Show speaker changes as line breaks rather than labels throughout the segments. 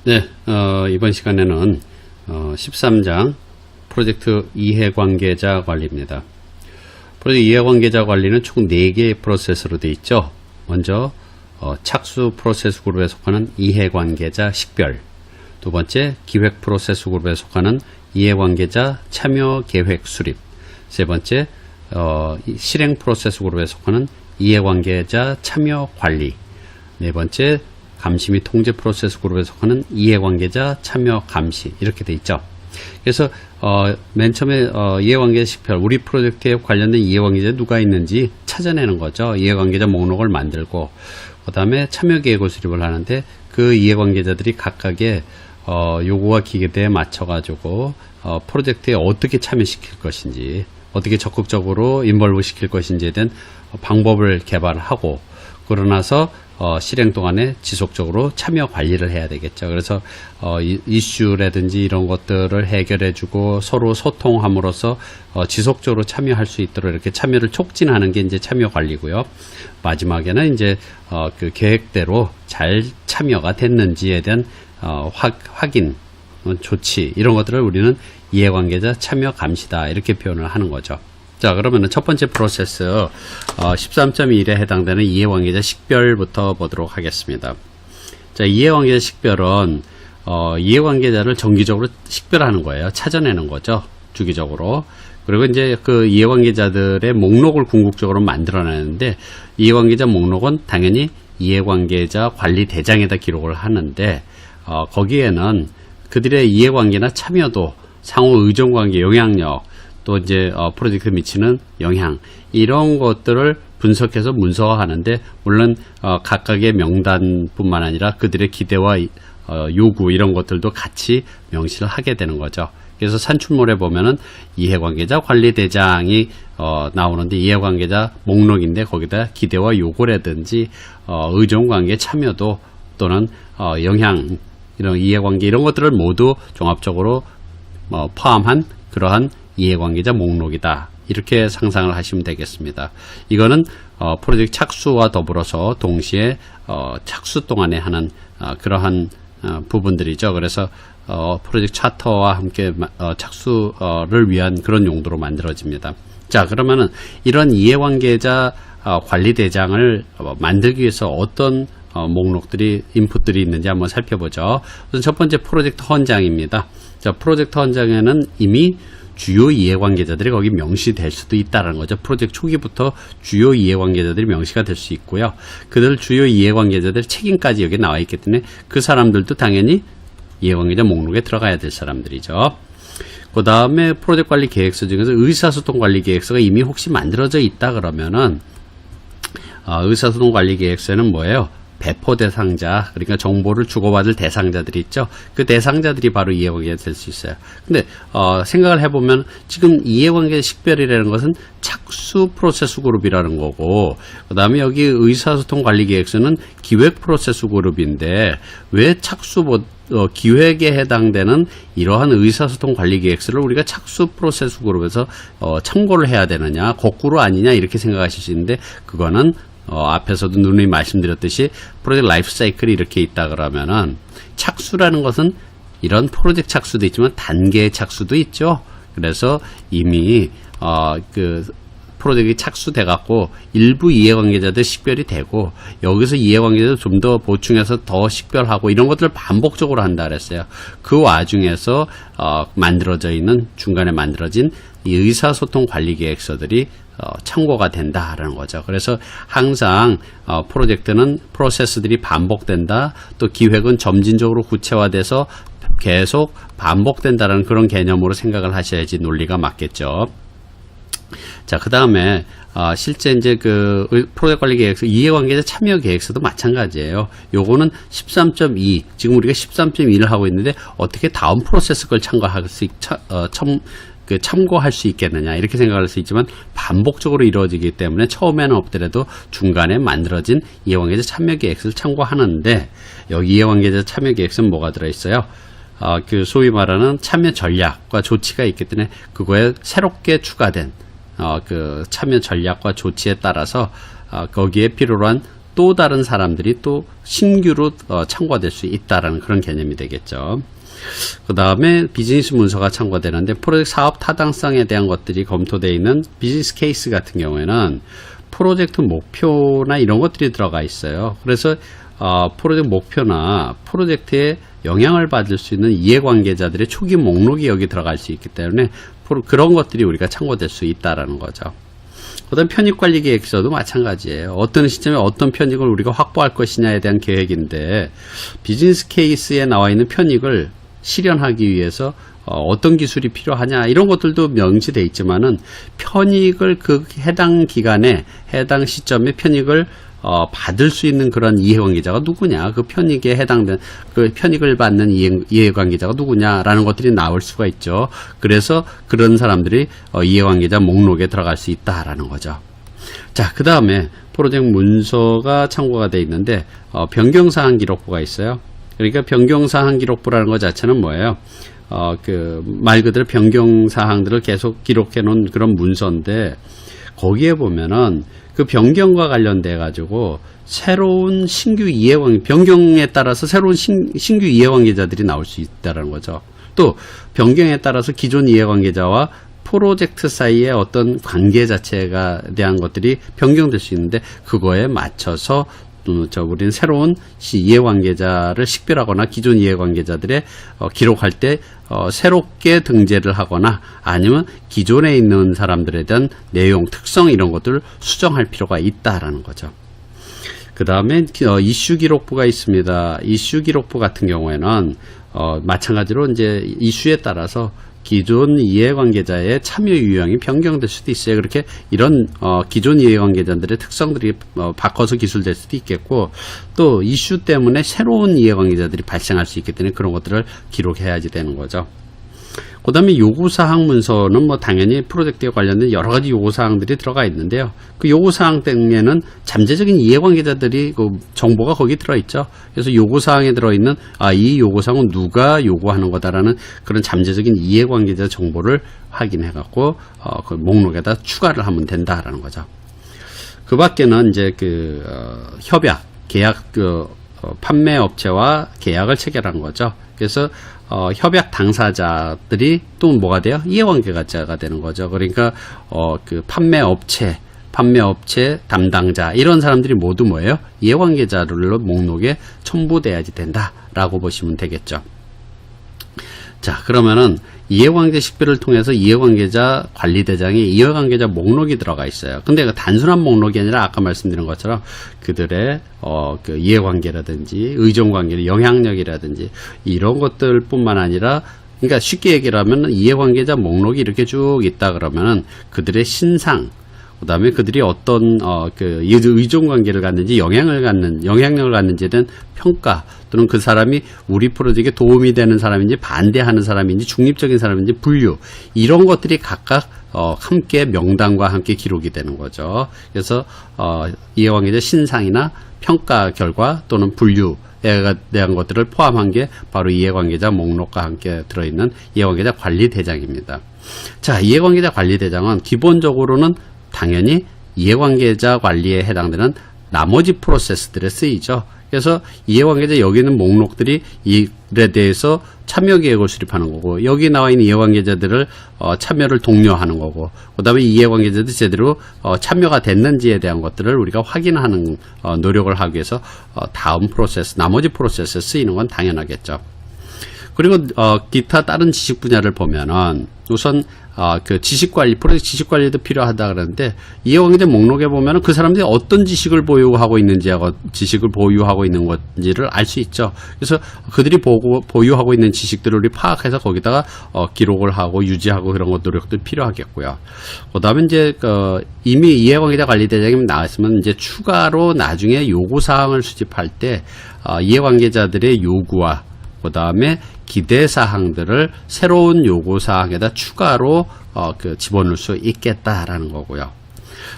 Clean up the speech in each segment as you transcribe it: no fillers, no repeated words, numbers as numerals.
네, 이번 시간에는 13장 프로젝트 이해관계자 관리입니다. 프로젝트 이해관계자 관리는 총 4개의 프로세스로 되어 있죠. 먼저 착수 프로세스 그룹에 속하는 이해관계자 식별, 두 번째 기획 프로세스 그룹에 속하는 이해관계자 참여 계획 수립, 세 번째 실행 프로세스 그룹에 속하는 이해관계자 참여 관리, 네 번째 감시 및 통제 프로세스 그룹에 속하는 이해관계자 참여 감시, 이렇게 돼 있죠. 그래서 맨 처음에 이해관계자 식별, 우리 프로젝트에 관련된 이해관계자 누가 있는지 찾아내는 거죠. 이해관계자 목록을 만들고 그 다음에 참여 계획을 수립을 하는데 그 이해관계자들이 각각의 요구와 기대에 맞춰 가지고 프로젝트에 어떻게 참여시킬 것인지, 어떻게 적극적으로 인벌브 시킬 것인지에 대한 방법을 개발하고, 그러나서 실행 동안에 지속적으로 참여 관리를 해야 되겠죠. 그래서 이슈라든지 이런 것들을 해결해주고 서로 소통함으로써 지속적으로 참여할 수 있도록 이렇게 참여를 촉진하는 게 이제 참여 관리고요. 마지막에는 이제 그 계획대로 잘 참여가 됐는지에 대한 확인, 조치, 이런 것들을 우리는 이해관계자 참여 감시다, 이렇게 표현을 하는 거죠. 자, 그러면 첫 번째 프로세스 13.1에 해당되는 이해관계자 식별부터 보도록 하겠습니다. 자, 이해관계자 식별은 이해관계자를 정기적으로 식별하는 거예요. 찾아내는 거죠, 주기적으로. 그리고 이제 그 이해관계자들의 목록을 궁극적으로 만들어내는데, 이해관계자 목록은 당연히 이해관계자 관리대장에다 기록을 하는데, 거기에는 그들의 이해관계나 참여도, 상호 의존관계, 영향력, 또 이제 프로젝트에 미치는 영향, 이런 것들을 분석해서 문서화하는데, 물론 각각의 명단뿐만 아니라 그들의 기대와 요구, 이런 것들도 같이 명시를 하게 되는 거죠. 그래서 산출물에 보면은 이해관계자 관리대장이 나오는데, 이해관계자 목록인데 거기다 기대와 요구라든지 의존관계, 참여도 또는 영향, 이런 이해관계, 이런 것들을 모두 종합적으로 포함한 그러한 이해관계자 목록이다, 이렇게 상상을 하시면 되겠습니다. 이거는 프로젝트 착수와 더불어서 동시에 착수 동안에 하는 그러한 부분들이죠. 그래서 프로젝트 차터와 함께 착수를 위한 그런 용도로 만들어집니다. 자, 그러면은 이런 이해관계자 관리대장을 만들기 위해서 어떤 목록들이, 인풋들이 있는지 한번 살펴보죠. 우선 첫 번째 프로젝트 헌장입니다. 자, 프로젝트 헌장에는 이미 주요 이해관계자들이 거기 명시될 수도 있다는 거죠. 프로젝트 초기부터 주요 이해관계자들이 명시가 될 수 있고요. 그들 주요 이해관계자들 책임까지 여기 나와 있기 때문에 그 사람들도 당연히 이해관계자 목록에 들어가야 될 사람들이죠. 그 다음에 프로젝트 관리 계획서 중에서 의사소통 관리 계획서가 이미 혹시 만들어져 있다 그러면은 의사소통 관리 계획서는 뭐예요? 배포 대상자, 그러니까 정보를 주고받을 대상자들이 있죠. 그 대상자들이 바로 이해관계가 될 수 있어요. 근데 생각을 해보면 지금 이해관계 식별이라는 것은 착수 프로세스 그룹이라는 거고, 그 다음에 여기 의사소통 관리 계획서는 기획 프로세스 그룹인데, 왜 착수 기획에 해당되는 이러한 의사소통 관리 계획서를 우리가 착수 프로세스 그룹에서 참고를 해야 되느냐, 거꾸로 아니냐, 이렇게 생각하실 수 있는데, 그거는 앞에서도 누누이 말씀드렸듯이 프로젝트 라이프 사이클이 이렇게 있다 그러면은, 착수라는 것은 이런 프로젝트 착수도 있지만 단계의 착수도 있죠. 그래서 이미 그 프로젝트가 착수돼 갖고 일부 이해관계자들 식별이 되고, 여기서 이해관계자들 좀 더 보충해서 더 식별하고, 이런 것들을 반복적으로 한다 그랬어요. 그 와중에서 만들어져 있는, 중간에 만들어진 이 의사소통 관리 계획서들이 참고가 된다라는 거죠. 그래서 항상 프로젝트는 프로세스들이 반복된다, 또 기획은 점진적으로 구체화돼서 계속 반복된다라는 그런 개념으로 생각을 하셔야지 논리가 맞겠죠. 자, 그 다음에 실제 이제 그 프로젝트 관리 계획서, 이해관계자 참여 계획서도 마찬가지예요. 요거는 13.2, 지금 우리가 13.1을 하고 있는데 어떻게 다음 프로세스 걸 참고할 수 있겠느냐, 이렇게 생각할 수 있지만 반복적으로 이루어지기 때문에 처음에는 없더라도 중간에 만들어진 이해관계자 참여 계획서를 참고하는데, 여기 이해관계자 참여 계획서는 뭐가 들어있어요? 그 소위 말하는 참여 전략과 조치가 있기 때문에 그거에 새롭게 추가된 그 참여 전략과 조치에 따라서 거기에 필요로 한 또 다른 사람들이 또 신규로 참고될 수 있다라는 그런 개념이 되겠죠. 그 다음에 비즈니스 문서가 참고되는데 프로젝트 사업 타당성에 대한 것들이 검토되어 있는 비즈니스 케이스 같은 경우에는 프로젝트 목표나 이런 것들이 들어가 있어요. 그래서 프로젝트 목표나 프로젝트에 영향을 받을 수 있는 이해관계자들의 초기 목록이 여기 들어갈 수 있기 때문에 그런 것들이 우리가 참고될 수 있다라는 거죠. 그 다음 편입관리 계획서도 마찬가지예요. 어떤 시점에 어떤 편익을 우리가 확보할 것이냐에 대한 계획인데 비즈니스 케이스에 나와 있는 편익을 실현하기 위해서 어떤 기술이 필요하냐 이런 것들도 명시되어 있지만은 편익을 그 해당 기간에 해당 시점에 편익을 받을 수 있는 그런 이해관계자가 누구냐, 그 편익에 해당된 그 편익을 받는 이해관계자가 누구냐라는 것들이 나올 수가 있죠. 그래서 그런 사람들이 이해관계자 목록에 들어갈 수 있다라는 거죠. 자, 그 다음에 프로젝트 문서가 참고가 되어 있는데 변경사항 기록부가 있어요. 그러니까 변경사항 기록부라는 것 자체는 뭐예요? 말 그대로 변경사항들을 계속 기록해 놓은 그런 문서인데 거기에 보면은 그 변경과 관련돼 가지고 새로운 신규 이해관계, 변경에 따라서 새로운 신규 이해관계자들이 나올 수 있다는 거죠. 또 변경에 따라서 기존 이해관계자와 프로젝트 사이의 어떤 관계 자체가 대한 것들이 변경될 수 있는데 그거에 맞춰서 우리는 새로운 이해관계자를 식별하거나 기존 이해관계자들의 기록할 때 새롭게 등재를 하거나 아니면 기존에 있는 사람들에 대한 내용, 특성 이런 것들을 수정할 필요가 있다라는 거죠. 그 다음에 이슈 기록부가 있습니다. 이슈 기록부 같은 경우에는 마찬가지로 이제 이슈에 따라서 기존 이해관계자의 참여 유형이 변경될 수도 있어요. 그렇게 이런 기존 이해관계자들의 특성들이 바꿔서 기술될 수도 있겠고 또 이슈 때문에 새로운 이해관계자들이 발생할 수 있기 때문에 그런 것들을 기록해야지 되는 거죠. 그 다음에 요구사항 문서는 뭐 당연히 프로젝트에 관련된 여러 가지 요구사항들이 들어가 있는데요. 그 요구사항 등에는 잠재적인 이해관계자들이 그 정보가 거기 들어있죠. 그래서 요구사항에 들어있는 이 요구사항은 누가 요구하는 거다라는 그런 잠재적인 이해관계자 정보를 확인해 갖고 그 목록에다 추가를 하면 된다라는 거죠. 그 밖에는 이제 협약, 계약, 판매 업체와 계약을 체결한 거죠. 그래서 협약 당사자들이 또 뭐가 돼요? 이해관계자가 되는 거죠. 그러니까 판매 업체 담당자 이런 사람들이 모두 뭐예요? 이해관계자로 목록에 첨부돼야지 된다라고 보시면 되겠죠. 자, 그러면은 이해관계 식별을 통해서 이해관계자 관리대장에 이해관계자 목록이 들어가 있어요. 근데 그 단순한 목록이 아니라 아까 말씀드린 것처럼 그들의 그 이해관계라든지 의존관계, 영향력이라든지 이런 것들뿐만 아니라 그러니까 쉽게 얘기를 하면 이해관계자 목록이 이렇게 쭉 있다 그러면은 그들의 신상 그 다음에 그들이 어떤 의존관계를 갖는지 영향력을 갖는지에 대한 평가 또는 그 사람이 우리 프로젝트에 도움이 되는 사람인지 반대하는 사람인지 중립적인 사람인지 분류 이런 것들이 각각 함께 명단과 함께 기록이 되는 거죠. 그래서 이해관계자 신상이나 평가 결과 또는 분류에 대한 것들을 포함한 게 바로 이해관계자 목록과 함께 들어있는 이해관계자 관리대장입니다. 자, 이해관계자 관리대장은 기본적으로는 당연히 이해관계자 관리에 해당되는 나머지 프로세스들에 쓰이죠. 그래서 이해관계자 여기 있는 목록들이 이에 대해서 참여 계획을 수립하는 거고 여기 나와 있는 이해관계자들을 참여를 독려하는 거고 그 다음에 이해관계자들이 제대로 참여가 됐는지에 대한 것들을 우리가 확인하는 노력을 하기 위해서 다음 프로세스, 나머지 프로세스에 쓰이는 건 당연하겠죠. 그리고 기타 다른 지식 분야를 보면은 우선 지식관리, 프로젝트 지식관리도 필요하다 그러는데 이해관계자 목록에 보면은 그 사람들이 어떤 지식을 보유하고 있는지하고 지식을 보유하고 있는 건지를 알 수 있죠. 그래서 그들이 보유하고 있는 지식들을 우리 파악해서 거기다가 기록을 하고 유지하고 그런 것 노력도 필요하겠고요. 그다음에 이제 이미 이해관계자 관리대장이 나왔으면 이제 추가로 나중에 요구사항을 수집할 때 이해관계자들의 요구와 그 다음에 기대사항들을 새로운 요구사항에다 추가로 집어넣을 수 있겠다라는 거고요.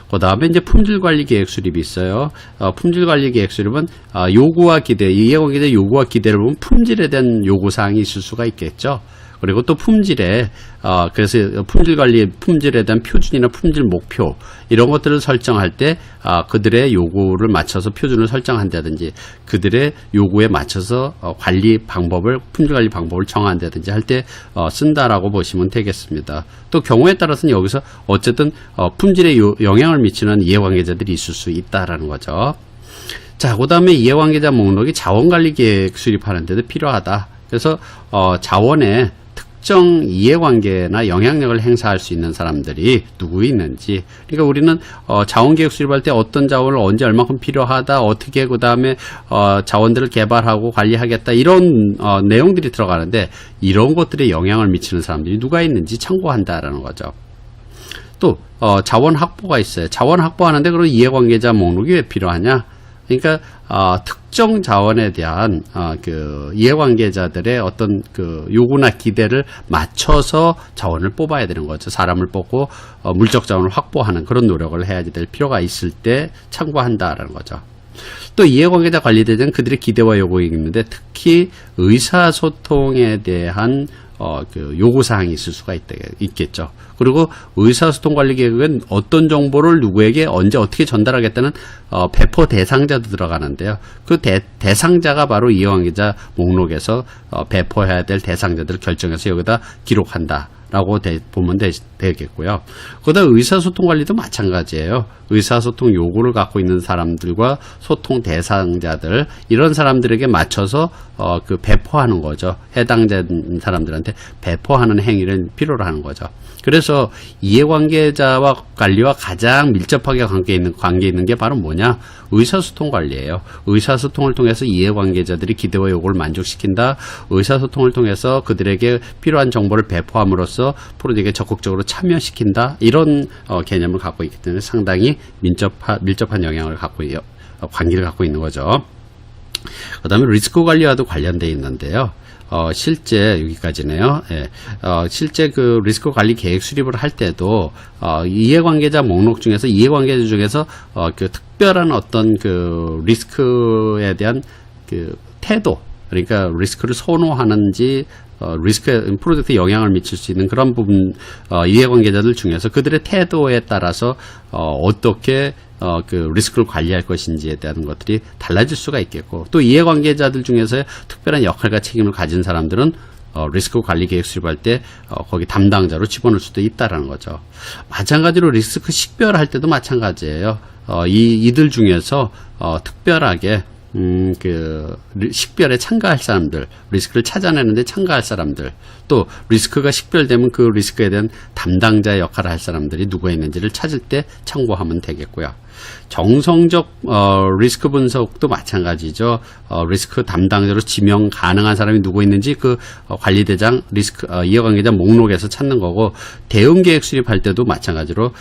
그 다음에 이제 품질관리 계획 수립이 있어요. 품질관리 계획 수립은 요구와 기대, 이해관계자 요구와 기대를 보면 품질에 대한 요구사항이 있을 수가 있겠죠. 그리고 또 품질에 그래서 품질 관리, 품질에 대한 표준이나 품질 목표 이런 것들을 설정할 때 그들의 요구를 맞춰서 표준을 설정한다든지 그들의 요구에 맞춰서 관리 방법을 품질 관리 방법을 정한다든지 할 때 쓴다라고 보시면 되겠습니다. 또 경우에 따라서는 여기서 어쨌든 품질에 영향을 미치는 이해관계자들이 있을 수 있다라는 거죠. 자, 그 다음에 이해관계자 목록이 자원관리 계획 수립하는 데도 필요하다. 그래서 자원에 특정 이해관계나 영향력을 행사할 수 있는 사람들이 누구 있는지, 그러니까 우리는 자원계획 수립할 때 어떤 자원을 언제 얼마큼 필요하다, 어떻게 그 다음에 자원들을 개발하고 관리하겠다 이런 내용들이 들어가는데 이런 것들에 영향을 미치는 사람들이 누가 있는지 참고한다라는 거죠. 또 자원 확보가 있어요. 자원 확보하는데 그럼 이해관계자 목록이 왜 필요하냐? 그러니까 특정 자원에 대한 그 이해관계자들의 어떤 그 요구나 기대를 맞춰서 자원을 뽑아야 되는 거죠. 사람을 뽑고 물적 자원을 확보하는 그런 노력을 해야 될 필요가 있을 때 참고한다라는 거죠. 또 이해관계자 관리대장 그들의 기대와 요구가 있는데 특히 의사소통에 대한 그 요구사항이 있을 수가 있겠죠. 그리고 의사소통 관리 계획은 어떤 정보를 누구에게 언제 어떻게 전달하겠다는 배포 대상자도 들어가는데요. 그 대상자가 바로 이해관계자 목록에서 배포해야 될 대상자들을 결정해서 여기다 기록한다. 라고 보면 되겠고요. 그다음 의사소통 관리도 마찬가지예요. 의사소통 요구를 갖고 있는 사람들과 소통 대상자들 이런 사람들에게 맞춰서 그 배포하는 거죠. 해당된 사람들한테 배포하는 행위를 필요로 하는 거죠. 그래서 이해관계자와 관리와 가장 밀접하게 관계 있는 게 바로 뭐냐? 의사소통 관리예요. 의사소통을 통해서 이해관계자들이 기대와 요구를 만족시킨다. 의사소통을 통해서 그들에게 필요한 정보를 배포함으로써 프로젝트에 적극적으로 참여시킨다. 이런 개념을 갖고 있기 때문에 상당히 밀접한 영향을 갖고 관계를 갖고 있는 거죠. 그 다음에 리스크 관리와도 관련되어 있는데요. 실제 여기까지네요. 예. 실제 그 리스크 관리 계획 수립을 할 때도 이해관계자 목록 중에서 이해관계자 중에서 그 특별한 어떤 그 리스크에 대한 그 태도, 그러니까 리스크를 선호하는지 프로젝트에 영향을 미칠 수 있는 그런 부분 이해관계자들 중에서 그들의 태도에 따라서 어떻게 그 리스크를 관리할 것인지에 대한 것들이 달라질 수가 있겠고, 또 이해관계자들 중에서 특별한 역할과 책임을 가진 사람들은 리스크 관리 계획 수립할 때 거기 담당자로 집어넣을 수도 있다라는 거죠. 마찬가지로 리스크 식별할 때도 마찬가지예요. 이들 중에서 특별하게 그 식별에 참가할 사람들, 리스크를 찾아내는데 참가할 사람들, 또 리스크가 식별되면 그 리스크에 대한 담당자의 역할을 할 사람들이 누가 있는지를 찾을 때 참고하면 되겠고요. 정성적 리스크 분석도 마찬가지죠. 리스크 담당자로 지명 가능한 사람이 누구 있는지 그 관리대장 리스크 이해관계자 목록에서 찾는 거고, 대응계획 수립할 때도 마찬가지로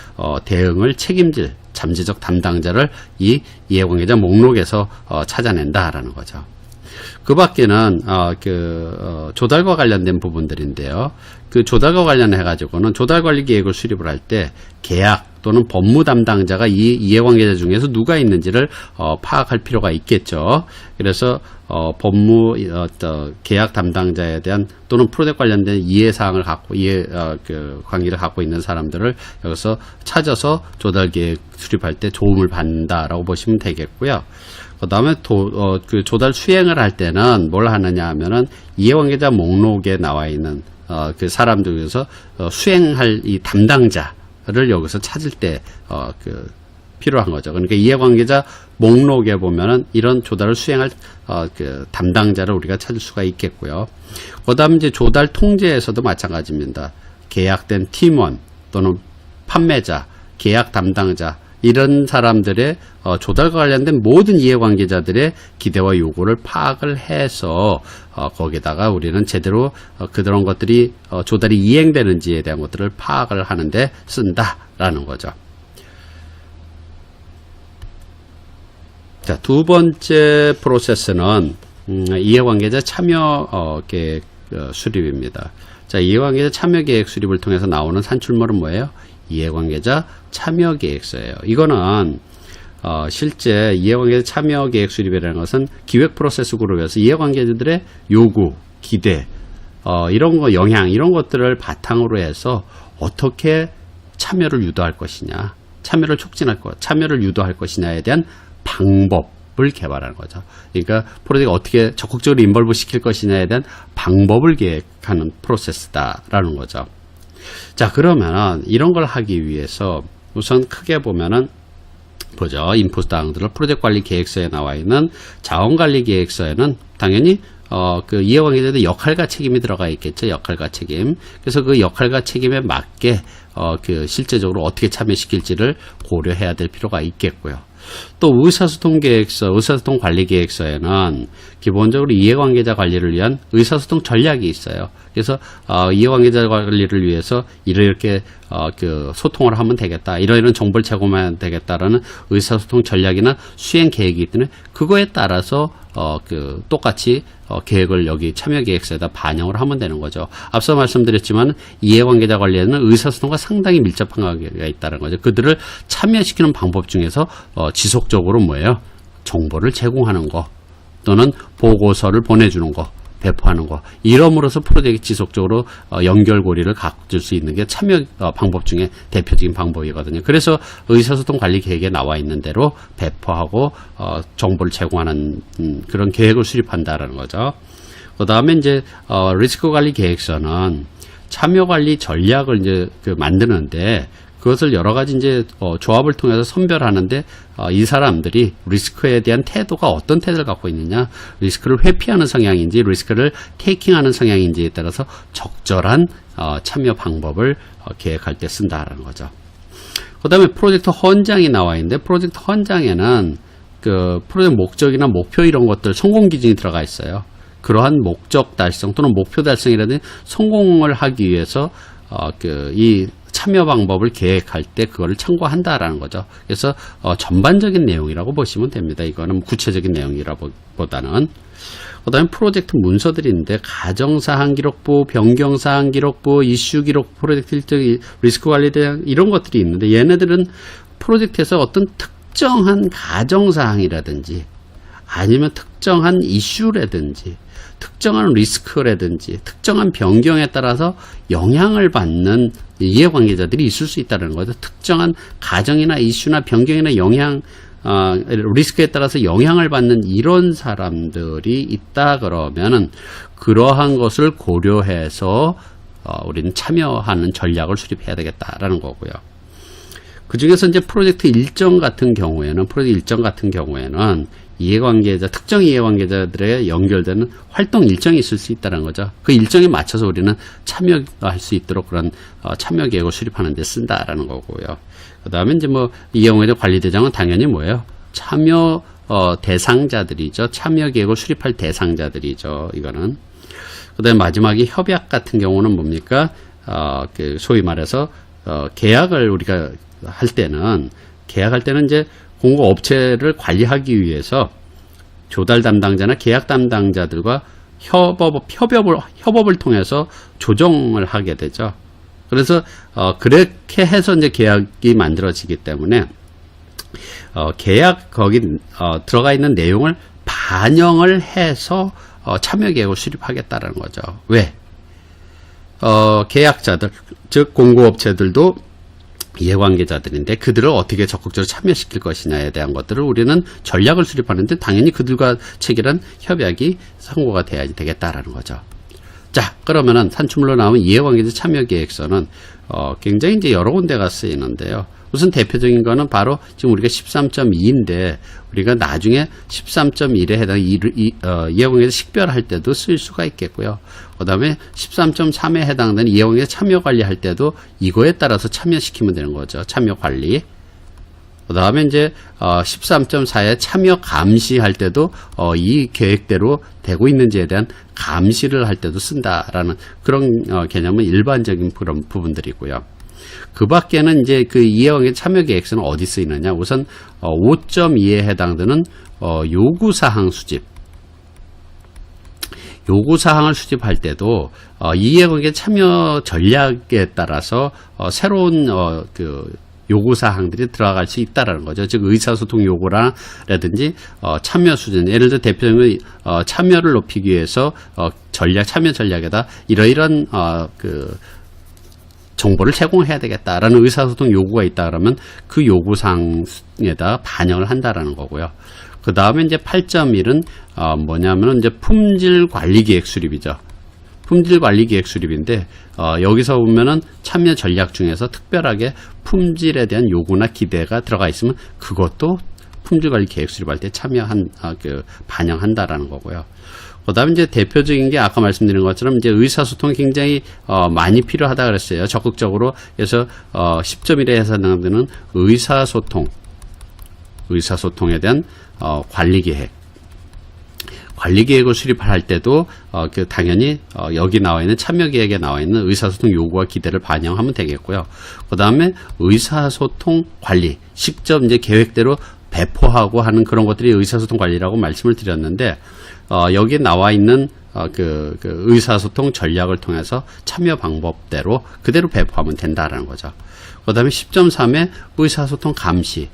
대응을 책임질 잠재적 담당자를 이 이해관계자 목록에서 찾아낸다라는 거죠. 그 밖에는 조달과 관련된 부분들인데요. 그 조달과 관련해 가지고는 조달 관리 계획을 수립을 할 때 계약 또는 법무 담당자가 이 이해관계자 중에서 누가 있는지를 파악할 필요가 있겠죠. 그래서 법무 계약 담당자에 대한 또는 프로젝트 관련된 이해사항을 갖고 관계를 갖고 있는 사람들을 여기서 찾아서 조달 계획 수립할 때 도움을 받는다라고 보시면 되겠고요. 그 다음에 그 조달 수행을 할 때는 뭘 하느냐 하면은 이해관계자 목록에 나와 있는 그 사람들 중에서 수행할 이 담당자를 여기서 찾을 때 필요한 거죠. 그러니까 이해관계자 목록에 보면은 이런 조달을 수행할 그 담당자를 우리가 찾을 수가 있겠고요. 그 다음에 이제 조달 통제에서도 마찬가지입니다. 계약된 팀원 또는 판매자, 계약 담당자 이런 사람들의 조달과 관련된 모든 이해관계자들의 기대와 요구를 파악을 해서 거기다가 우리는 제대로 그런 것들이 조달이 이행되는지에 대한 것들을 파악을 하는데 쓴다라는 거죠. 자, 두 번째 프로세스는 이해관계자 참여 계획 수립입니다. 자, 이해관계자 참여 계획 수립을 통해서 나오는 산출물은 뭐예요? 이해관계자 참여 계획서예요. 이거는 실제 이해관계자 참여 계획 수립이라는 것은 기획 프로세스 그룹에서 이해관계자들의 요구, 기대, 이런 거 영향 이런 것들을 바탕으로 해서 어떻게 참여를 유도할 것이냐, 참여를 촉진할 것, 참여를 유도할 것이냐에 대한 방법을 개발하는 거죠. 그러니까 프로젝트가 어떻게 적극적으로 인벌브 시킬 것이냐에 대한 방법을 계획하는 프로세스다라는 거죠. 자, 그러면 이런 걸 하기 위해서 우선 크게 보면은 보죠. 인풋 사항들을 프로젝트 관리 계획서에 나와 있는 자원 관리 계획서에는 당연히 그 이해관계자들의 역할과 책임이 들어가 있겠죠. 역할과 책임. 그래서 그 역할과 책임에 맞게 그 실제적으로 어떻게 참여시킬지를 고려해야 될 필요가 있겠고요. 또 의사소통 계획서, 의사소통 관리 계획서에는 기본적으로 이해관계자 관리를 위한 의사소통 전략이 있어요. 그래서 이해관계자 관리를 위해서 이렇게 그 소통을 하면 되겠다, 이런 정보를 제공하면 되겠다라는 의사소통 전략이나 수행 계획이 있기 때문에 그거에 따라서 그 똑같이 계획을 여기 참여 계획서에다 반영을 하면 되는 거죠. 앞서 말씀드렸지만 이해관계자 관리에는 의사소통과 상당히 밀접한 관계가 있다는 거죠. 그들을 참여시키는 방법 중에서 지속적으로 뭐예요? 정보를 제공하는 거 또는 보고서를 보내주는 거, 배포하는 거, 이러므로써 프로젝트 지속적으로 연결고리를 가질 수 있는 게 참여 방법 중에 대표적인 방법이거든요. 그래서 의사소통 관리 계획에 나와 있는 대로 배포하고 정보를 제공하는 그런 계획을 수립한다라는 거죠. 그 다음에 이제 리스크 관리 계획서는 참여 관리 전략을 이제 만드는데 그것을 여러 가지 이제 조합을 통해서 선별하는데 이 사람들이 리스크에 대한 태도가 어떤 태도를 갖고 있느냐, 리스크를 회피하는 성향인지 리스크를 테이킹하는 성향인지에 따라서 적절한 참여 방법을 계획할 때 쓴다라는 거죠. 그 다음에 프로젝트 헌장이 나와 있는데 프로젝트 헌장에는 그 프로젝트 목적이나 목표 이런 것들 성공 기준이 들어가 있어요. 그러한 목적 달성 또는 목표 달성이라든지 성공을 하기 위해서 이 참여 방법을 계획할 때 그거를 참고한다라는 거죠. 그래서 전반적인 내용이라고 보시면 됩니다. 이거는 구체적인 내용이라보다는. 그 다음에 프로젝트 문서들이 있는데 가정사항 기록부, 변경사항 기록부, 이슈 기록, 프로젝트 일정, 리스크 관리에 대한 이런 것들이 있는데 얘네들은 프로젝트에서 어떤 특정한 가정사항이라든지 아니면 특정한 이슈라든지 특정한 리스크라든지 특정한 변경에 따라서 영향을 받는 이해관계자들이 있을 수 있다는 거죠. 특정한 가정이나 이슈나 변경이나 영향, 리스크에 따라서 영향을 받는 이런 사람들이 있다 그러면은 그러한 것을 고려해서 우리는 참여하는 전략을 수립해야 되겠다라는 거고요. 그 중에서 이제 프로젝트 일정 같은 경우에는 이해관계자, 특정 이해관계자들에 연결되는 활동 일정이 있을 수 있다는 거죠. 그 일정에 맞춰서 우리는 참여할 수 있도록 그런 참여 계획을 수립하는 데 쓴다라는 거고요. 그 다음에 이제 이해관계자 관리대장은 당연히 뭐예요? 참여 대상자들이죠. 참여 계획을 수립할 대상자들이죠. 이거는. 그 다음에 마지막에 협약 같은 경우는 뭡니까? 그 소위 말해서 계약을 우리가 할 때는 이제 공급업체를 관리하기 위해서 조달 담당자나 계약 담당자들과 협업을 통해서 조정을 하게 되죠. 그래서 그렇게 해서 이제 계약이 만들어지기 때문에 계약 거기 들어가 있는 내용을 반영을 해서 참여 계획을 수립하겠다라는 거죠. 왜? 계약자들, 즉 공급업체들도 이해관계자들인데 그들을 어떻게 적극적으로 참여시킬 것이냐에 대한 것들을 우리는 전략을 수립하는데 당연히 그들과 체결한 협약이 성공가 돼야지 되겠다라는 거죠. 자, 그러면은 산출물로 나오는 이해관계자 참여계획서는 굉장히 이제 여러 군데가 쓰이는데요. 우선 대표적인 거는 바로 지금 우리가 13.2인데 우리가 나중에 13.1에 해당 이해관계자 식별할 때도 쓸 수가 있겠고요. 그 다음에 13.3에 해당되는 이해관계자 참여관리할 때도 이거에 따라서 참여시키면 되는 거죠. 참여관리. 그 다음에 이제 13.4에 참여 감시할 때도 이 계획대로 되고 있는지에 대한 감시를 할 때도 쓴다라는 그런 개념은 일반적인 그런 부분들이고요. 그 밖에는 이제 그 이해관계자 참여계획서는 어디 쓰이느냐? 우선 5.2에 해당되는 요구사항 수집. 요구사항을 수집할 때도 이해관계자 참여 전략에 따라서 새로운 그 요구사항들이 들어갈 수 있다라는 거죠. 즉 의사소통 요구라든지 참여 수준, 예를 들어 대표적으로 참여를 높이기 위해서 참여 전략에다 이러이러한 정보를 제공해야 되겠다라는 의사소통 요구가 있다 그러면 그 요구사항에다 반영을 한다라는 거고요. 그 다음에 이제 8.1은 뭐냐면은 이제 품질 관리 계획 수립이죠. 품질 관리 계획 수립인데 여기서 보면은 참여 전략 중에서 특별하게 품질에 대한 요구나 기대가 들어가 있으면 그것도 품질 관리 계획 수립할 때 반영한다라는 거고요. 그 다음에 이제 대표적인 게 아까 말씀드린 것처럼 이제 의사소통이 굉장히 많이 필요하다 그랬어요. 적극적으로. 그래서 10.1에 해당되는 의사소통에 대한 관리 계획. 관리 계획을 수립할 때도 당연히 여기 나와 있는 참여 계획에 나와 있는 의사소통 요구와 기대를 반영하면 되겠고요. 그 다음에 의사소통 관리, 직접 이제 계획대로 배포하고 하는 그런 것들이 의사소통 관리라고 말씀을 드렸는데 여기 나와 있는 그 의사소통 전략을 통해서 참여 방법대로 그대로 배포하면 된다라는 거죠. 그 다음에 10.3에 의사소통 감시.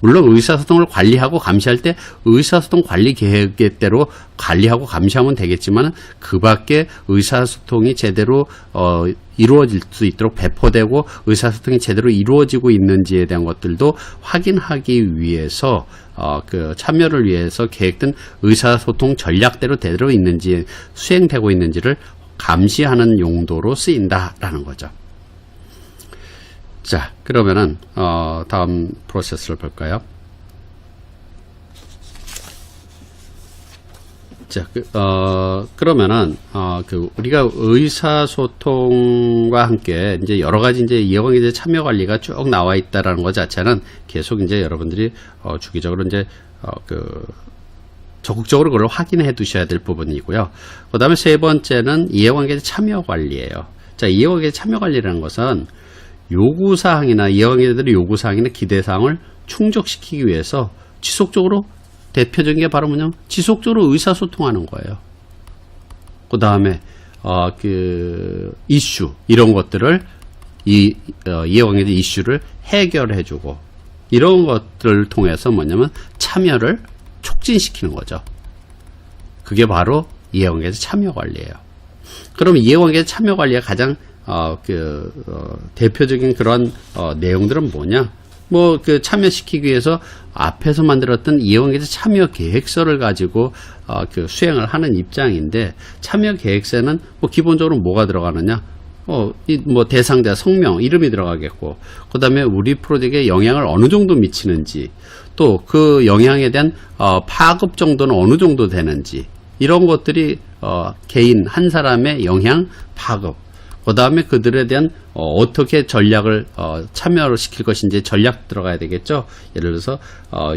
물론 의사소통을 관리하고 감시할 때 의사소통 관리 계획대로 관리하고 감시하면 되겠지만 그 밖에 의사소통이 제대로 이루어질 수 있도록 배포되고 의사소통이 제대로 이루어지고 있는지에 대한 것들도 확인하기 위해서 참여를 위해서 계획된 의사소통 전략대로 제대로 있는지 수행되고 있는지를 감시하는 용도로 쓰인다라는 거죠. 자, 그러면은 다음 프로세스를 볼까요? 자, 그러면은 우리가 의사소통과 함께 이제 여러 가지 이제 이해관계자 참여 관리가 쭉 나와 있다라는 것 자체는 계속 이제 여러분들이 주기적으로 이제 적극적으로 그걸 확인해 두셔야 될 부분이고요. 그 다음에 세 번째는 이해관계자 참여 관리예요. 자, 이해관계자 참여 관리라는 것은 요구사항이나 이해관계자들의 요구사항이나 기대사항을 충족시키기 위해서 지속적으로 대표적인 게 바로 뭐냐면 지속적으로 의사소통하는 거예요. 그 다음에 이슈 이런 것들을 이해관계자 이슈를 해결해주고 이런 것들을 통해서 뭐냐면 참여를 촉진시키는 거죠. 그게 바로 이해관계자 참여 관리예요. 그럼 이해관계자 참여 관리가 가장 대표적인 그런 내용들은 뭐냐? 참여시키기 위해서 앞에서 만들었던 이해관계자 참여 계획서를 가지고 수행을 하는 입장인데 참여 계획서는 기본적으로 뭐가 들어가느냐? 대상자, 성명, 이름이 들어가겠고, 그 다음에 우리 프로젝트에 영향을 어느 정도 미치는지, 또 그 영향에 대한 파급 정도는 어느 정도 되는지, 이런 것들이 개인 한 사람의 영향, 파급, 그 다음에 그들에 대한 어떻게 전략을 참여를 시킬 것인지 전략 들어가야 되겠죠. 예를 들어서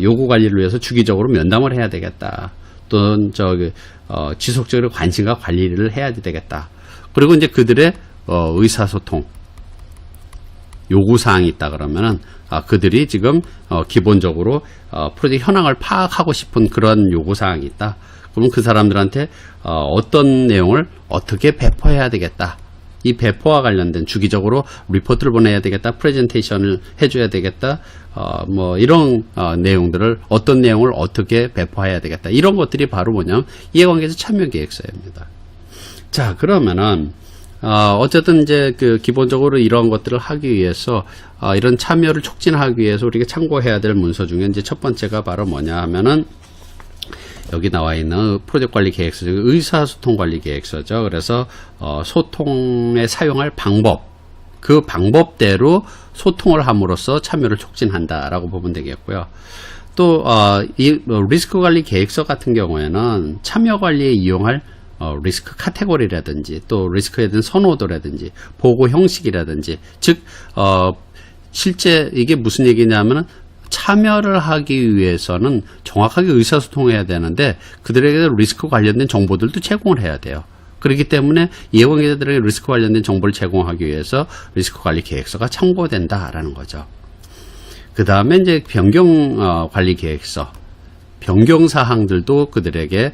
요구 관리를 위해서 주기적으로 면담을 해야 되겠다. 또는 지속적으로 관심과 관리를 해야 되겠다. 그리고 이제 그들의 의사소통 요구사항이 있다 그러면은 그들이 지금 기본적으로 프로젝트 현황을 파악하고 싶은 그런 요구사항이 있다. 그럼 그 사람들한테 어떤 내용을 어떻게 배포해야 되겠다. 이 배포와 관련된 주기적으로 리포트를 보내야 되겠다. 프레젠테이션을 해줘야 되겠다. 이런 내용들을 어떤 내용을 어떻게 배포해야 되겠다. 이런 것들이 바로 뭐냐면 이해관계자 참여 계획서입니다. 자, 그러면은 어쨌든 이제 기본적으로 이런 것들을 하기 위해서 이런 참여를 촉진하기 위해서 우리가 참고해야 될 문서 중에 이제 첫 번째가 바로 뭐냐 하면은 여기 나와 있는 프로젝트 관리 계획서, 의사소통 관리 계획서죠. 그래서 소통에 사용할 방법, 그 방법대로 소통을 함으로써 참여를 촉진한다라고 보면 되겠고요. 또 이 리스크 관리 계획서 같은 경우에는 참여 관리에 이용할 리스크 카테고리라든지 또 리스크에 대한 선호도라든지 보고 형식이라든지 즉 실제 이게 무슨 얘기냐면은 참여를 하기 위해서는 정확하게 의사소통해야 되는데 그들에게 리스크 관련된 정보들도 제공을 해야 돼요. 그렇기 때문에 이해관계자들에게 리스크 관련된 정보를 제공하기 위해서 리스크 관리 계획서가 참고된다라는 거죠. 그 다음에 이제 변경 관리 계획서, 변경 사항들도 그들에게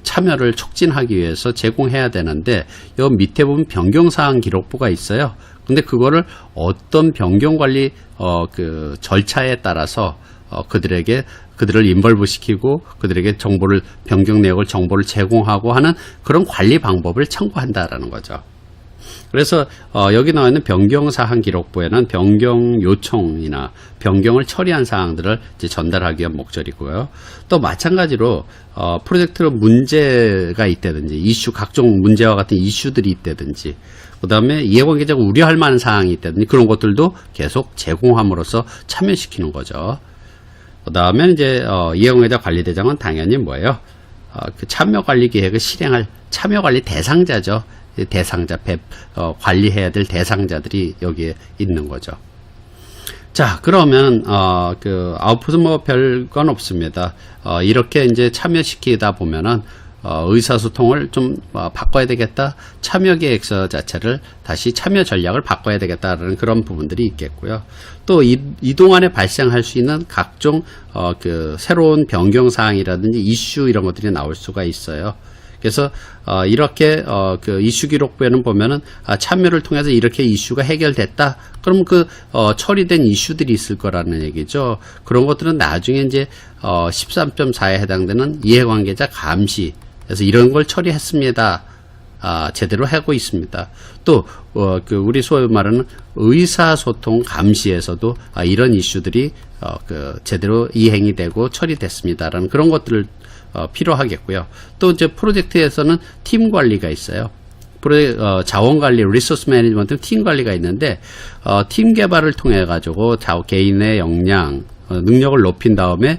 참여를 촉진하기 위해서 제공해야 되는데 이 밑에 보면 변경 사항 기록부가 있어요. 근데 그거를 어떤 변경 관리 그 절차에 따라서 그들을 인벌브 시키고 그들에게 정보를 변경 내역을 정보를 제공하고 하는 그런 관리 방법을 참고한다라는 거죠. 그래서 여기 나와 있는 변경사항 기록부에는 변경 요청이나 변경을 처리한 사항들을 이제 전달하기 위한 목적이고요. 또 마찬가지로 프로젝트로 문제가 있다든지 이슈 각종 문제와 같은 이슈들이 있다든지 그 다음에 이해관계자가 우려할 만한 사항이 있다든지 그런 것들도 계속 제공함으로써 참여시키는 거죠. 그 다음에 이제 이해관계자 관리대장은 당연히 뭐예요? 그 참여관리 계획을 실행할 참여관리 대상자죠. 대상자, 관리해야 될 대상자들이 여기에 있는 거죠. 자, 그러면, 그, 아웃풋은 뭐 별건 없습니다. 이렇게 이제 참여시키다 보면은, 의사소통을 좀 바꿔야 되겠다. 참여 계획서 자체를 다시 참여 전략을 바꿔야 되겠다라는 그런 부분들이 있겠고요. 또 이 동안에 발생할 수 있는 각종, 그, 새로운 변경사항이라든지 이슈 이런 것들이 나올 수가 있어요. 그래서 이렇게 그 이슈 기록부에는 보면은 참여를 통해서 이렇게 이슈가 해결됐다. 그럼 그 처리된 이슈들이 있을 거라는 얘기죠. 그런 것들은 나중에 이제 13.4에 해당되는 이해관계자 감시. 그래서 이런 걸 처리했습니다. 제대로 하고 있습니다. 또 그 우리 소위 말하는 의사소통 감시에서도 이런 이슈들이 그 제대로 이행이 되고 처리됐습니다라는 그런 것들을 필요하겠고요. 또 이제 프로젝트에서는 팀 관리가 있어요. 자원 관리, 리소스 매니지먼트 팀 관리가 있는데 팀 개발을 통해 가지고 개인의 역량, 능력을 높인 다음에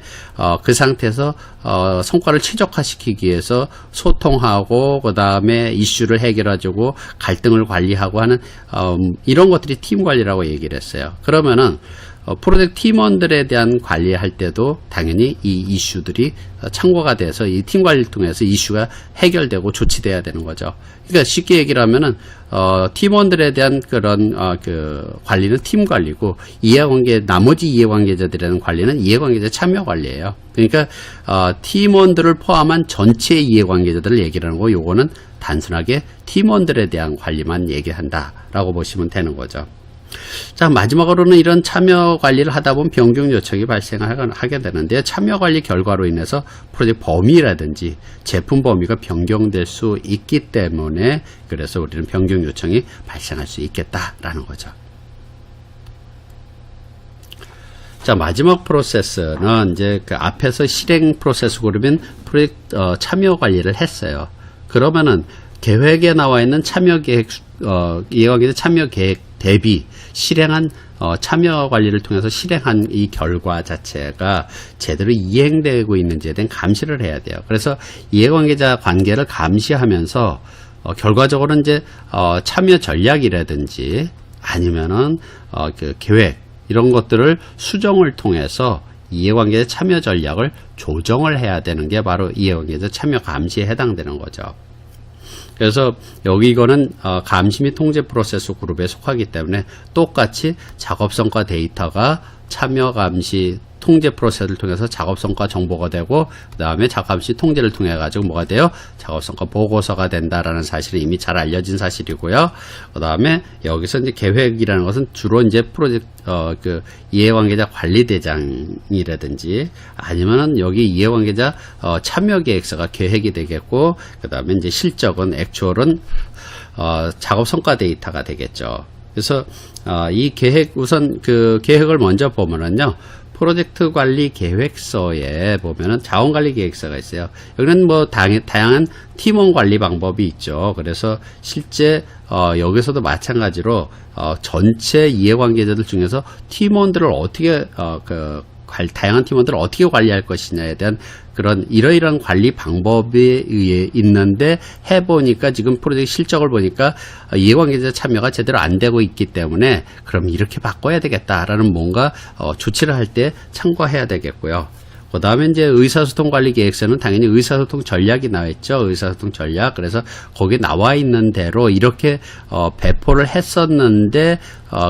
그 상태에서 성과를 최적화시키기 위해서 소통하고 그 다음에 이슈를 해결해주고 갈등을 관리하고 하는 이런 것들이 팀 관리라고 얘기를 했어요. 그러면은 프로젝트 팀원들에 대한 관리할 때도 당연히 이 이슈들이 참고가 돼서 이 팀 관리를 통해서 이슈가 해결되고 조치돼야 되는 거죠. 그러니까 쉽게 얘기를 하면은 팀원들에 대한 그런 그 관리는 팀 관리고 나머지 이해관계자들에 대한 관리는 이해관계자 참여 관리예요. 그러니까 팀원들을 포함한 전체 이해관계자들을 얘기를 하는 거 요거는 단순하게 팀원들에 대한 관리만 얘기한다라고 보시면 되는 거죠. 자, 마지막으로는 이런 참여 관리를 하다 보면 변경 요청이 발생하게 되는데 참여 관리 결과로 인해서 프로젝트 범위라든지 제품 범위가 변경될 수 있기 때문에 그래서 우리는 변경 요청이 발생할 수 있겠다라는 거죠. 자, 마지막 프로세스는 이제 그 앞에서 실행 프로세스 그러면 프로젝트 참여 관리를 했어요. 그러면은 계획에 나와 있는 참여 계획 이해관계자 참여 계획 대비 실행한 참여 관리를 통해서 실행한 이 결과 자체가 제대로 이행되고 있는지에 대한 감시를 해야 돼요. 그래서 이해관계자 관계를 감시하면서 결과적으로 이제 참여 전략이라든지 아니면은 그 계획 이런 것들을 수정을 통해서 이해관계자 참여 전략을 조정을 해야 되는 게 바로 이해관계자 참여 감시에 해당되는 거죠. 그래서 여기 이거는 감시 및 통제 프로세스 그룹에 속하기 때문에 똑같이 작업성과 데이터가 참여 감시 통제 프로세스를 통해서 작업성과 정보가 되고 그 다음에 작업감시 통제를 통해 가지고 뭐가 돼요? 작업성과 보고서가 된다라는 사실은 이미 잘 알려진 사실이고요. 그 다음에 여기서 이제 계획이라는 것은 주로 이제 프로젝트 그 이해관계자 관리대장이라든지 아니면은 여기 이해관계자 참여 계획서가 계획이 되겠고 그 다음에 이제 실적은 액추얼은 작업 성과 데이터가 되겠죠. 그래서 이 계획 우선 그 계획을 먼저 보면은요. 프로젝트 관리 계획서에 보면은 자원 관리 계획서가 있어요. 여기는 뭐 다양한 팀원 관리 방법이 있죠. 그래서 실제 여기서도 마찬가지로 전체 이해관계자들 중에서 팀원들을 어떻게 다양한 팀원들을 어떻게 관리할 것이냐에 대한 그런 이러이러한 관리 방법이 있는데 해보니까 지금 프로젝트 실적을 보니까 이해관계자 참여가 제대로 안 되고 있기 때문에 그럼 이렇게 바꿔야 되겠다라는 뭔가 조치를 할 때 참고해야 되겠고요. 그 다음에 이제 의사소통 관리 계획서는 당연히 의사소통 전략이 나와 있죠. 의사소통 전략. 그래서 거기에 나와 있는 대로 이렇게 배포를 했었는데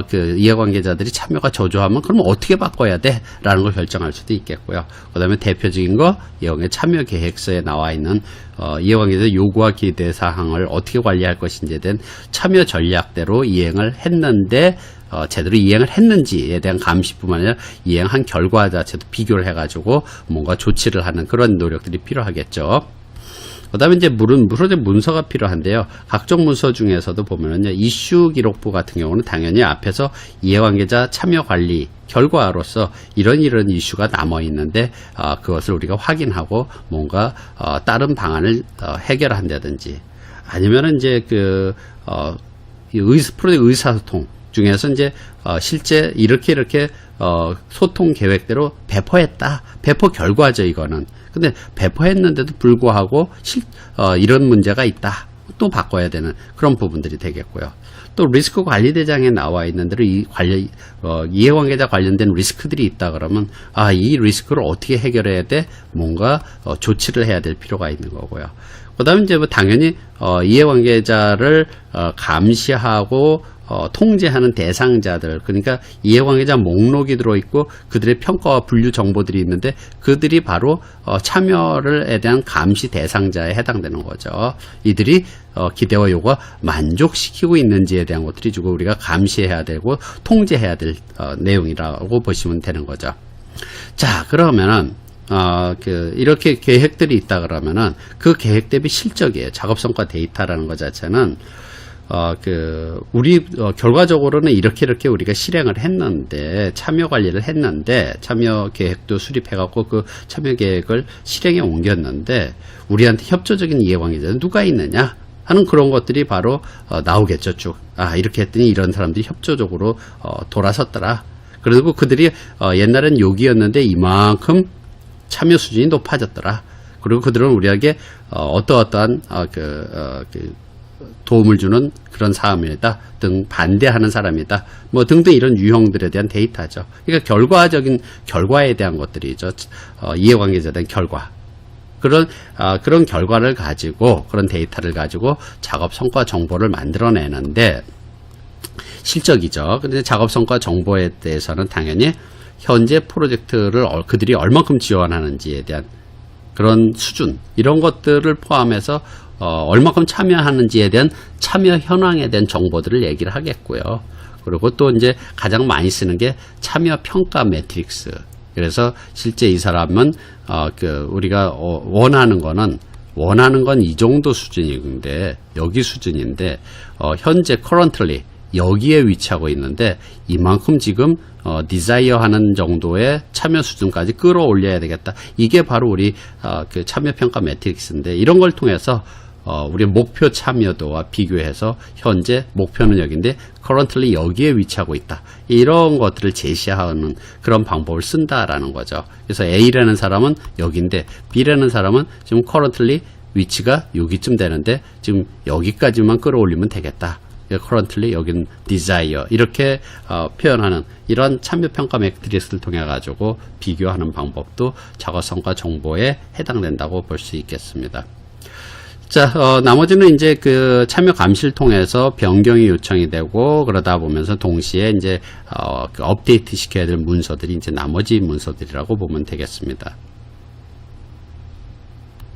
그 이해관계자들이 참여가 저조하면 그럼 어떻게 바꿔야 돼? 라는 걸 결정할 수도 있겠고요. 그 다음에 대표적인 거 이용의 참여 계획서에 나와 있는 이해관계자 요구와 기대 사항을 어떻게 관리할 것인지에 대한 참여 전략대로 이행을 했는데 제대로 이행을 했는지에 대한 감시뿐만 아니라 이행한 결과 자체도 비교를 해가지고 뭔가 조치를 하는 그런 노력들이 필요하겠죠. 그 다음에 이제 프로젝트 문서가 필요한데요. 각종 문서 중에서도 보면은요, 이슈 기록부 같은 경우는 당연히 앞에서 이해관계자 참여 관리 결과로서 이런 이슈가 남아 있는데 그것을 우리가 확인하고 뭔가 다른 방안을 해결한다든지 아니면은 이제 프로젝트 의사소통 중에서 이제 실제 이렇게 소통 계획대로 배포했다. 배포 결과죠, 이거는. 근데 배포했는데도 불구하고 이런 문제가 있다. 또 바꿔야 되는 그런 부분들이 되겠고요. 또 리스크 관리 대장에 나와 있는 대로 이해관계자 관련된 리스크들이 있다 그러면 이 리스크를 어떻게 해결해야 돼? 뭔가 조치를 해야 될 필요가 있는 거고요. 그다음에 이제 당연히 이해관계자를 감시하고 통제하는 대상자들, 그러니까 이해관계자 목록이 들어있고 그들의 평가와 분류 정보들이 있는데 그들이 바로 참여에 대한 감시 대상자에 해당되는 거죠. 이들이 기대와 요구가 만족시키고 있는지에 대한 것들이 주고 우리가 감시해야 되고 통제해야 될 내용이라고 보시면 되는 거죠. 자, 그러면은 이렇게 계획들이 있다 그러면은 그 계획 대비 실적이에요. 작업성과 데이터라는 것 자체는 결과적으로는 이렇게 우리가 실행을 했는데, 참여 관리를 했는데, 참여 계획도 수립해갖고 그 참여 계획을 실행에 옮겼는데, 우리한테 협조적인 이해관계자는 누가 있느냐? 하는 그런 것들이 바로 나오겠죠, 쭉. 이렇게 했더니 이런 사람들이 협조적으로 돌아섰더라. 그리고 그들이 옛날엔 욕이었는데 이만큼 참여 수준이 높아졌더라. 그리고 그들은 우리에게 어떠한 도움을 주는 그런 사람이다 등 반대하는 사람이다 뭐 등등 이런 유형들에 대한 데이터죠. 그러니까 결과적인 결과에 대한 것들이죠. 이해관계자에 대한 결과. 그런 결과를 가지고 그런 데이터를 가지고 작업 성과 정보를 만들어내는데 실적이죠. 근데 작업 성과 정보에 대해서는 당연히 현재 프로젝트를 그들이 얼만큼 지원하는지에 대한 그런 수준 이런 것들을 포함해서 얼마큼 참여하는지에 대한 참여 현황에 대한 정보들을 얘기를 하겠고요. 그리고 또 이제 가장 많이 쓰는 게 참여 평가 매트릭스. 그래서 실제 이 사람은 우리가 원하는 건 이 정도 수준인데 여기 수준인데 현재 currently 여기에 위치하고 있는데 이만큼 지금 디자이어 하는 정도의 참여 수준까지 끌어올려야 되겠다. 이게 바로 우리 참여 평가 매트릭스인데 이런 걸 통해서 우리 목표 참여도와 비교해서 현재 목표는 여기인데 currently 여기에 위치하고 있다. 이런 것들을 제시하는 그런 방법을 쓴다라는 거죠. 그래서 A라는 사람은 여기인데 B라는 사람은 지금 currently 위치가 여기쯤 되는데 지금 여기까지만 끌어올리면 되겠다. currently 여긴 desire 이렇게 표현하는 이런 참여평가 매트릭스를 통해 가지고 비교하는 방법도 작업성과 정보에 해당된다고 볼 수 있겠습니다. 자, 나머지는 이제 참여 감시를 통해서 변경이 요청이 되고 그러다 보면서 동시에 이제 업데이트 시켜야 될 문서들이 이제 나머지 문서들이라고 보면 되겠습니다.